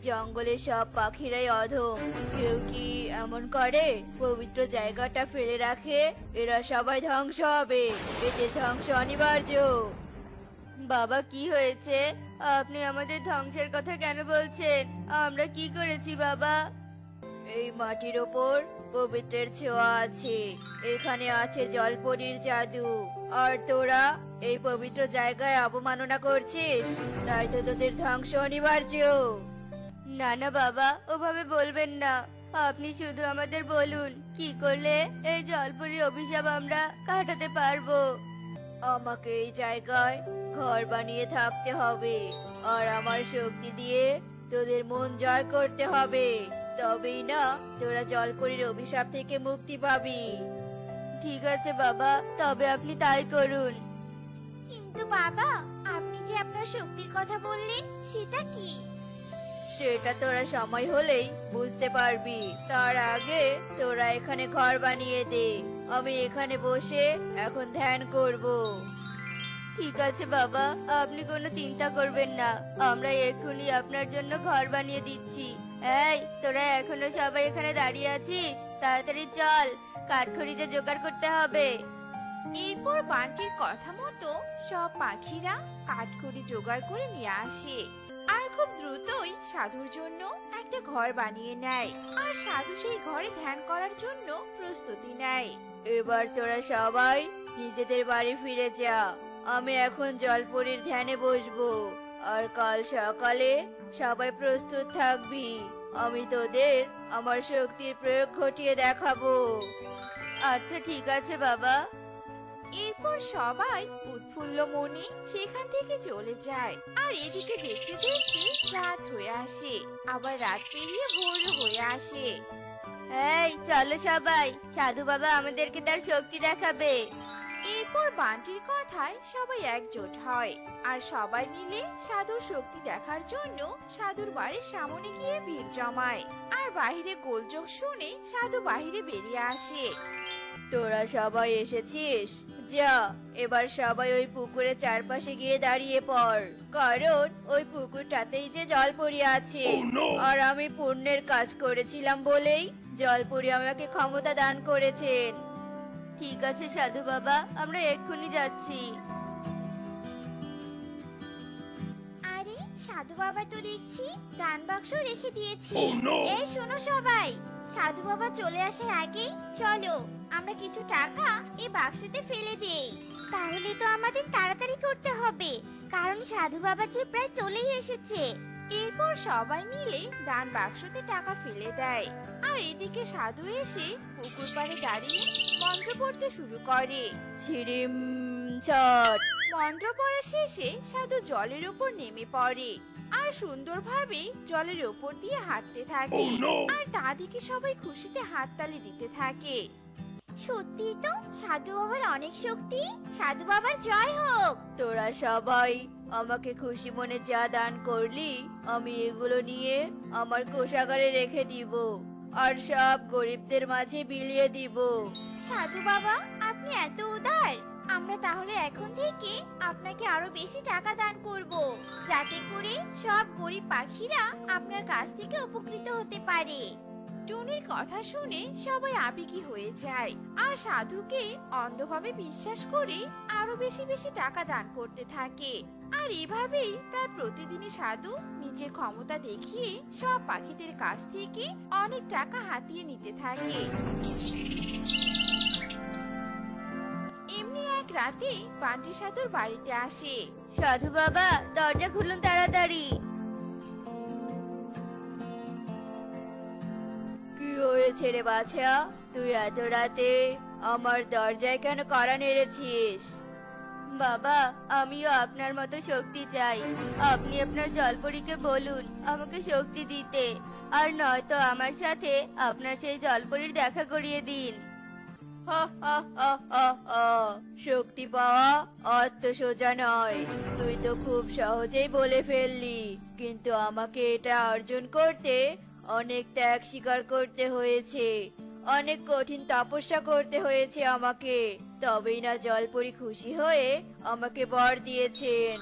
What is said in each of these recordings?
জঙ্গলের সব পাখিরাই অধম। কেউ কি এমন করে পবিত্র জায়গাটা ফেলে রাখে? এরা সবাই ধ্বংস হবে, এতে ধ্বংস অনিবার্য। বাবা, কি হয়েছে? আপনি আমাদের ধ্বংসের কথা কেন বলছেন? আমরা কি করেছি বাবা? এই মাটির ওপর পবিত্রের ছোঁয়া আছে, এখানে আছে জলপরীর জাদু, আর তোরা এই পবিত্র জায়গায় অবমাননা করছিস, তাই তো তোদের ধ্বংস অনিবার্য। না না বাবা, ওভাবে বলবেন না। আপনি শুধু আমাদের বলুন কি করলে এই জলপরীর অভিশাপ আমরা কাটাতে পারবো। আমাকে এই জায়গায় ঘর বানিয়ে থাকতে হবে, আর আমার শক্তি দিয়ে তোদের মন জয় করতে হবে, তবেই না তোরা জলপরীর অভিশাপ থেকে মুক্তি পাবি। ঠিক আছে বাবা, তবে আপনি তাই করুন। কিন্তু বাবা, আপনি যে আপনার শক্তির কথা বললেন, সেটা কি? সেটা তোরা সময় হলেই বুঝতে পারবি। তার আগে তোরা এখানে ঘর বানিয়ে দে, আমি এখানে বসে এখন ধ্যান করব। ঠিক আছে বাবা, আপনি কোনো চিন্তা করবেন না, আমরা এক্ষুনি আপনার জন্য ঘর বানিয়ে দিচ্ছি। এই, তোরা এখনো সবাই এখানে দাঁড়িয়ে আছিস? তাড়াতাড়ি চল, কাঠখড়িতে জোগাড় করতে হবে। এরপর বান্টির কথা মতো সব পাখিরা কাঠখড়ি জোগাড় করে নিয়ে আসে, আর খুব দ্রুতই সাধুর জন্য একটা ঘর বানিয়ে নেয়, আর সাধু সেই ঘরে ধ্যান করার জন্য প্রস্তুতি নেয়। এবার তোরা সবাই নিজেদের বাড়ি ফিরে যা, আমি এখন জলপরীর ধ্যানে বসবো, আর কাল সকালে সবাই প্রস্তুত থাকবি, আমি তোদের আমার শক্তির প্রয়োগ ঘটিয়ে দেখাবো। আচ্ছা ঠিক আছে বাবা। এরপর সবাই উৎফুল্ল মনে সেখান থেকে চলে যায়, আর এদিকে দেখতে দেখতে রাত হয়ে আসে, আবার রাত পেরিয়ে ভোর হয়ে আসে। এই চলো সবাই, সাধু বাবা আমাদেরকে তার শক্তি দেখাবে। এরপর বান্টির কথায় সবাই একজোট হয়, আর সবাই মিলে সাধুর শক্তি দেখার জন্য সাধুর বাড়ির সামনে গিয়ে ভিড় জমায়, আর বাইরে গোলযোগ শুনে সাধু বাইরে বেরিয়ে আসে। তোরা সবাই এসেছিস, যা এবার সবাই ওই পুকুরের চারপাশে গিয়ে দাঁড়িয়ে পড়, কারণ ওই পুকুরটাতেই যে জলপরী আছে, আর আমি পুণ্যের কাজ করেছিলাম বলেই জলপরী আমাকে ক্ষমতা দান করেছেন। ঠিক আছে সাধু বাবা, আমরা এক্ষুনি যাচ্ছি। আরে, সাধু বাবা তো দেখছি দান বাক্স রেখে দিয়েছে। এই শোনো সবাই, সাধু বাবা চলে আসার আগেই চলো আমরা কিছু টাকা এই বাক্সতে ফেলে দেই। তাহলে তো আমাদের তাড়াতাড়ি করতে হবে, কারণ সাধু বাবা যে প্রায় চলেই এসেছে। এরপর সবাই মিলে দান বাক্সতে টাকা ফেলে দেয়, আর এদিকে সাধু এসে পুকুর পাড়ে দাঁড়িয়ে মন্ত্র পড়তে শুরু করে। ছিরিম ছট। মন্ত্র পড়া শেষে সাধু জলের উপর নেমে পড়ে, আর সুন্দরভাবে জলের উপর দিয়ে হাঁটতে থাকে, আর তা দেখে সবাই খুশিতে হাততালি দিতে থাকে। সত্যি তো, সাধু বাবার অনেক শক্তি, সাধু বাবার জয় হোক। তোরা সবাই আমাকে খুশি মনে যা দান করলি, আমি এগুলো নিয়ে আমার কোষাগারে রেখে দিব, আর সব গরিবদের মাঝে বিলিয়ে দিব। সাধু বাবা, আপনি এত উদার, আমরা তাহলে এখন থেকে আপনাকে আরো বেশি টাকা দান করব, যাতে করে সব গরিব পাখিরা আপনার কাছ থেকে উপকৃত হতে পারে। টুনির কথা শুনে সবাই আবেগী হয়ে যায়, আর সাধুকে অন্ধভাবে বিশ্বাস করে আরো বেশি বেশি টাকা দান করতে থাকে। আর এভাবেই প্রায় প্রতিদিনই সাধু নিজের ক্ষমতা দেখিয়ে সব পাখিদের কাছ থেকে অনেক টাকা হাতিয়ে নিতে থাকে। এমনি এক রাতে বান্টি সাধুর বাড়িতে আসে। সাধু বাবা, দরজা খুলুন তাড়াতাড়ি। কি হয়েছে রে বাছা, তুই এত রাতে আমার দরজায় কেন কড়া নেড়েছিস? বাবা, আমিও আপনার মতো শক্তি চাই, আপনি আপনার জলপরীকে বলুন আমাকে শক্তি দিতে, আর নয়তো আমার সাথে আপনার সেই জলপরীর দেখা করিয়ে দিন। শক্তি পাওয়া অত সোজা নয়, তুই তো খুব সহজেই বলে ফেললি, কিন্তু আমাকে এটা অর্জন করতে অনেক ত্যাগ স্বীকার করতে হয়েছে, অনেক কঠিন তপস্যা করতে হয়েছে আমাকে, তবেই না জলপরী খুশি হয়ে আমাকে বর দিয়েছেন।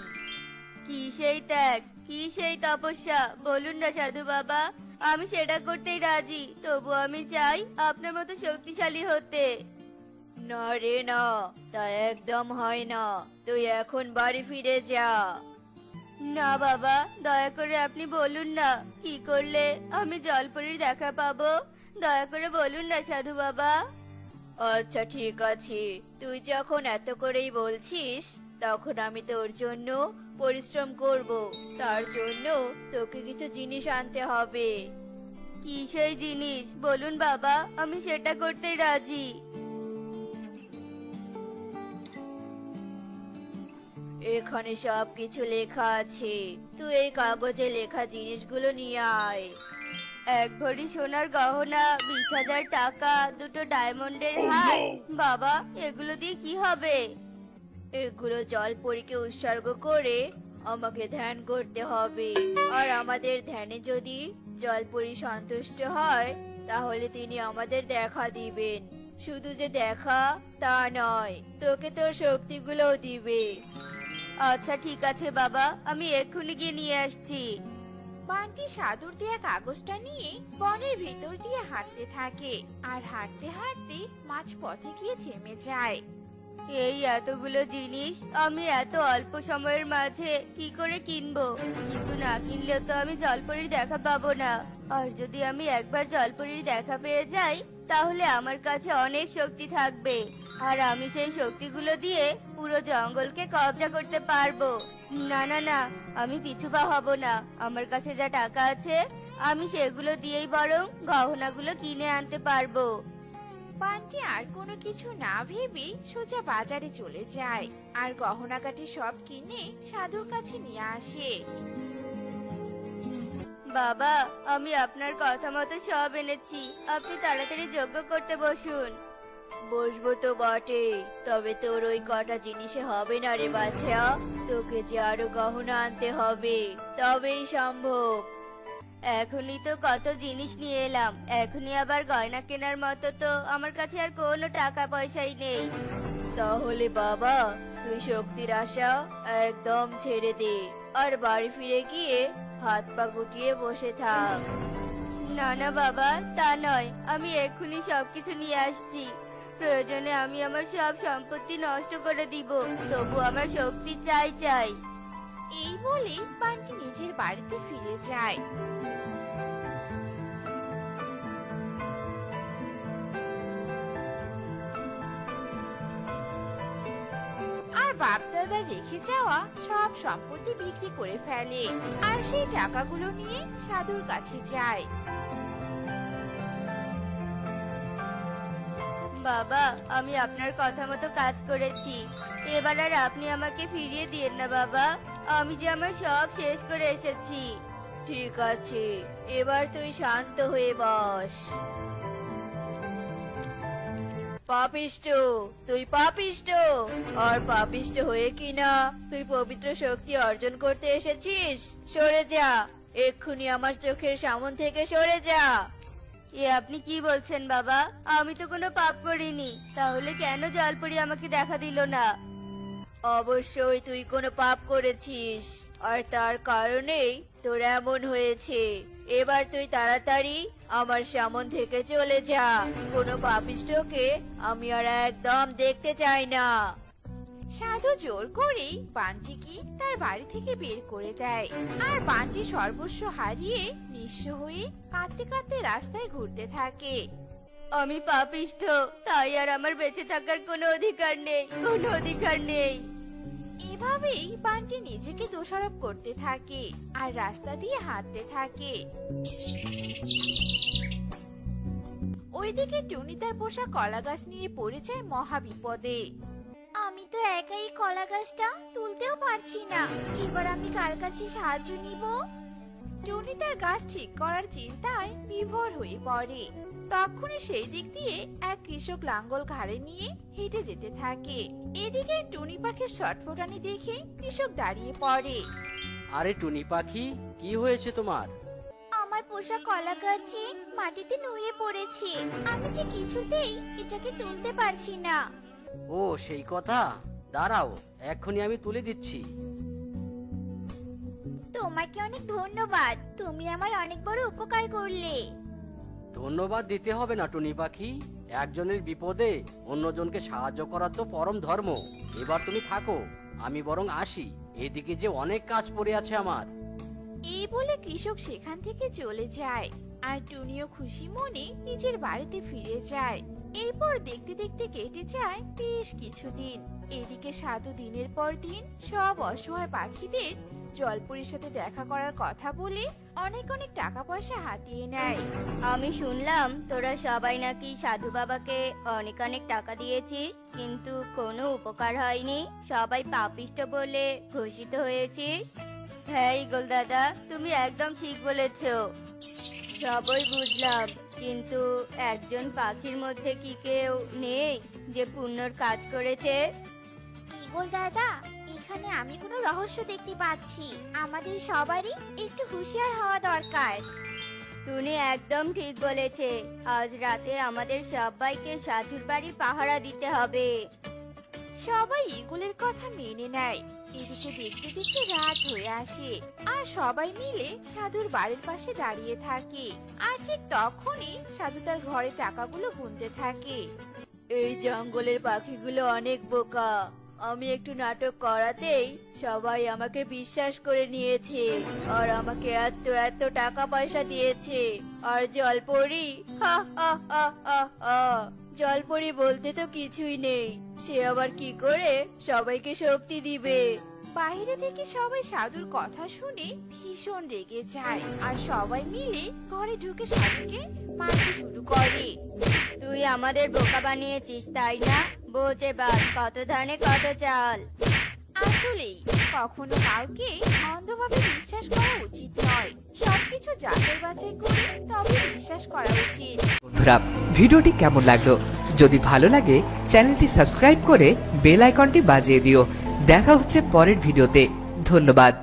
কি সেই ত্যাগ, কি সেই তপস্যা, বলুন না সাধু বাবা। আমি সেটা করতেই রাজি, তবু আমি চাই আপনার মতো শক্তিশালী হতে। না রে না, তা একদম হয় না। তুই এখন বাড়ি ফিরে যা। না বাবা, দয়া করে আপনি বলুন না কি করলে আমি জলপরীর দেখা পাবো। দয়া করে বলুন না সাধু বাবা। আচ্ছা ঠিক আছে, তুই যখন এত করেই বলছিস, তখন আমি তোর জন্য পরিশ্রম করব। তার জন্য তোকে কিছু জিনিস আনতে হবে। কি সেই জিনিস বলুন বাবা, আমি সেটা করতেই রাজি। এখানে সবকিছু লেখা আছে, তুই এই কাগজে লেখা জিনিসগুলো নিয়ে আয়। এক ভরি সোনার গহনা, 20,000 টাকা, 2টো ডায়মন্ডের হার। বাবা, এগুলো দিয়ে কি হবে? এগুলো জলপরীকে উৎসর্গ করে আমাকে ধ্যান করতে হবে। আর আমাদের ধ্যানে যদি জলপরী সন্তুষ্ট হয়, তাহলে তিনি আমাদের দেখা দিবেন। শুধু যে দেখা তা নয়, তোকে তোর শক্তিগুলোও দিবে। আচ্ছা ঠিক আছে বাবা, আমি এক্ষুনি গিয়ে নিয়ে আসছি। বান্টি সাধুর দেয়া কাগজটা নিয়ে বনের ভেতর দিয়ে হাঁটতে থাকে, আর হাঁটতে হাঁটতে মাঝ পথে গিয়ে থেমে যায়। এই এতগুলো জিনিস আমি এত অল্প সময়ের মাঝে কি করে কিনবো? কিন্তু না কিনলেও তো আমি জলপরীর দেখা পাবো না। আর যদি আমি একবার জলপরীর দেখা পেয়ে যাই, তাহলে আমার কাছে অনেক শক্তি থাকবে। আর আমি সেই শক্তিগুলো দিয়ে পুরো জঙ্গলকে কব্জা করতে পারবো। না না না, আমি পিছু পা হব না। আমার কাছে যা টাকা আছে, আমি সেগুলো দিয়েই বরং গহনাগুলো কিনে আনতে পারবো। বান্টি আর কোনো কিছু না ভেবে সোজা বাজারে চলে যায়, আর গহনাগাটি সব কিনে সাধুর কাছে নিয়ে আসে। বাবা, আমি আপনার কথা মতো সব এনেছি। আপনি তাড়াতাড়ি যজ্ঞ করতে বসুন। বসবো তো বটে, তবে তোর ওই কটা জিনিসে হবে না রে বাছা। তোকে যে আরো গহনা আনতে হবে, তবেই সম্ভব। এখনই তো কত জিনিস নিয়ে এলাম, এখনই আবার গয়না কেনার মতো তো আমার কাছে আর কোনো টাকা পয়সাই নেই। তাহলে বাবা, তুই শক্তির আশা একদম ছেড়ে দে, আর বাড়ি ফিরে গিয়ে হাত পা গুটিয়ে বসে থাক। না না বাবা, তা নয়, আমি এক্ষুনি সবকিছু নিয়ে আসছি। প্রয়োজনে আমি আমার সব সম্পত্তি নষ্ট করে দিব, তবু আমার শক্তি চাই চাই। এই বলে বান্টি নিজের বাড়িতে ফিরে যায়। আর বাপদাদা রেখে যাওয়া সব সম্পত্তি বিক্রি করে ফেলে, আর সেই টাকাগুলো নিয়ে সাধুর কাছে যায়। বাবা, আমি আপনার কথা মতো কাজ করেছি। এবার আর আপনি আমাকে ফিরিয়ে দিয়েন না বাবা। আমি যে আমার সব শেষ করে এসেছি। ঠিক আছে, এবার তুই শান্ত হয়ে বস। পাপিষ্ট, তুই পাপিষ্ট। আর পাপিষ্ট হয়ে কিনা তুই পবিত্র শক্তি অর্জন করতে এসেছিস? সরে যা, এক্ষুনি আমার চোখের সামনে থেকে সরে যা। এ আপনি কি বলছেন বাবা? আমি তো কোনো পাপ করিনি, তাহলে কেন জলপরি আমাকে দেখা দিল না? অবশ্যই তুই কোনো পাপ করেছিস, আর তার কারণেই তোর এমন হয়েছে। এবার তুই তাড়াতাড়ি আমার সামন থেকে চলে যা। কোনো পাপিষ্ঠকে আমি আর একদম দেখতে চাই না। সাধু জোর করেই বান্টিকে তার বাড়ি থেকে বের করে দেয়, আর বান্টি সর্বস্ব হারিয়ে নিঃস্ব হয়ে কাঁদতে কাঁদতে রাস্তায় ঘুরতে থাকে। আমি পাপিষ্ঠ, তাই আর আমার বেঁচে থাকার কোনো অধিকার নেই, কোনো অধিকার নেই। এভাবেই বান্টি নিজেকে দোষারোপ করতে থাকে আর রাস্তা দিয়ে হাঁটতে থাকে। ওইদিকে টুনি তার পোষা কলা গাছ নিয়ে পড়ে যায় মহা বিপদে। আমি তো একাই কলা গাছটা তুলতেও পারছি না, এবার আমি কার কাছে সাহায্য নিব? টুনি তার গাছ ঠিক করার চিন্তায় বিভোর হয়ে পড়ে। তখনই সেই দিক দিয়ে এক কৃষক লাঙ্গল ঘাড়ে নিয়ে হেঁটে যেতে থাকে। এদিকে টুনি পাখির ছটফটানি দেখে কৃষক দাঁড়িয়ে পড়ে। আরে টুনি পাখি, কি হয়েছে তোমার? আমার পোষা কলা গাছে মাটিতে নুয়ে পড়েছে, আমি যে কিছুতেই এটাকে তুলতে পারছি না। ও সেই কথা, দাঁড়াও, এক্ষুনি আমি তুলে দিচ্ছি। তোমাকে অনেক ধন্যবাদ, তুমি আমার অনেক বড় উপকার করলে। ধন্যবাদ দিতে হবে না টুনি পাখি, একজনের বিপদে অন্যজনকে সাহায্য করা তো পরম ধর্ম। এবার তুমি থাকো, আমি বরং আসি, এদিকে যে অনেক কাজ পড়ে আছে আমার। এই বলে কৃষক সেখান থেকে চলে যায় আর টুনিও খুশি মনে নিজের বাড়িতে ফিরে যায়। এরপর দেখতে দেখতে কেটে যায় বেশ কিছুদিন। এদিকে সাধু দিনের পর দিন সব অসহায় পাখিদের জলপরীর সাথে দেখা করার কথা বলে অনেক অনেক টাকা পয়সা হাতিয়ে নেয়। আমি শুনলাম তোরা সবাই নাকি সাধু বাবাকে অনেক অনেক টাকা দিয়েছিস, কিন্তু কোনো উপকার হয়নি, সবাই পাপিষ্ঠ বলে ঘোষিত হয়েছিস। হ্যাঁ ইগল দাদা, তুমি একদম ঠিক বলেছো। সবই বুঝলাম, কিন্তু একজন পাখির মধ্যে কি কেউ নেই যে পুণ্যর কাজ করেছে? ঈগল দাদা, এখানে আমি কোনো রহস্য দেখতে পাচ্ছি। আমাদের সবারই একটু হুঁশিয়ার হওয়া দরকার। টুনি একদম ঠিক বলেছে, আজ রাতে আমাদের সবাইকে সাধুর বাড়ি পাহারা দিতে হবে। সবাই ঈগলের কথা মেনে নেয়। এদিকে দেখতে দেখতে রাত হয়ে আসে আর সবাই মিলে সাধুর বাড়ির পাশে দাঁড়িয়ে থাকে। আর ঠিক তখনই সাধু তার ঘরে টাকাগুলো গুনতে থাকে। এই জঙ্গলের পাখিগুলো অনেক বোকা, আমি একটু নাটক করাতেই সবাই আমাকে বিশ্বাস করে নিয়েছে আর আমাকে এত এত টাকা পয়সা দিয়েছে। আর জলপরি, হা হা হা হা হা, জলপরি বলতে তো কিছুই নেই, সে আবার কি করে সবাইকে শক্তি দিবে? বাইরে থেকে সবাই সাধুর কথা শুনে ভীষণ রেগে যায় আর সবাই মিলে ঘরে ঢুকে সাধুকে মারতে শুরু করে। তুই আমাদের বোকা বানিয়েছিস তাই না? বোঝ এবার, কত ধানে কত চাল। আসলেই কখনো কাউকে অন্ধভাবে বিশ্বাস করা উচিত নয়, সবকিছু যাচাই বাছাই করে তবে বিশ্বাস করা উচিত। বন্ধুরা, ভিডিওটি কেমন লাগলো? যদি ভালো লাগে চ্যানেলটি সাবস্ক্রাইব করে বেল আইকনটি বাজিয়ে দিও। দেখা হচ্ছে পরের ভিডিওতে। ধন্যবাদ।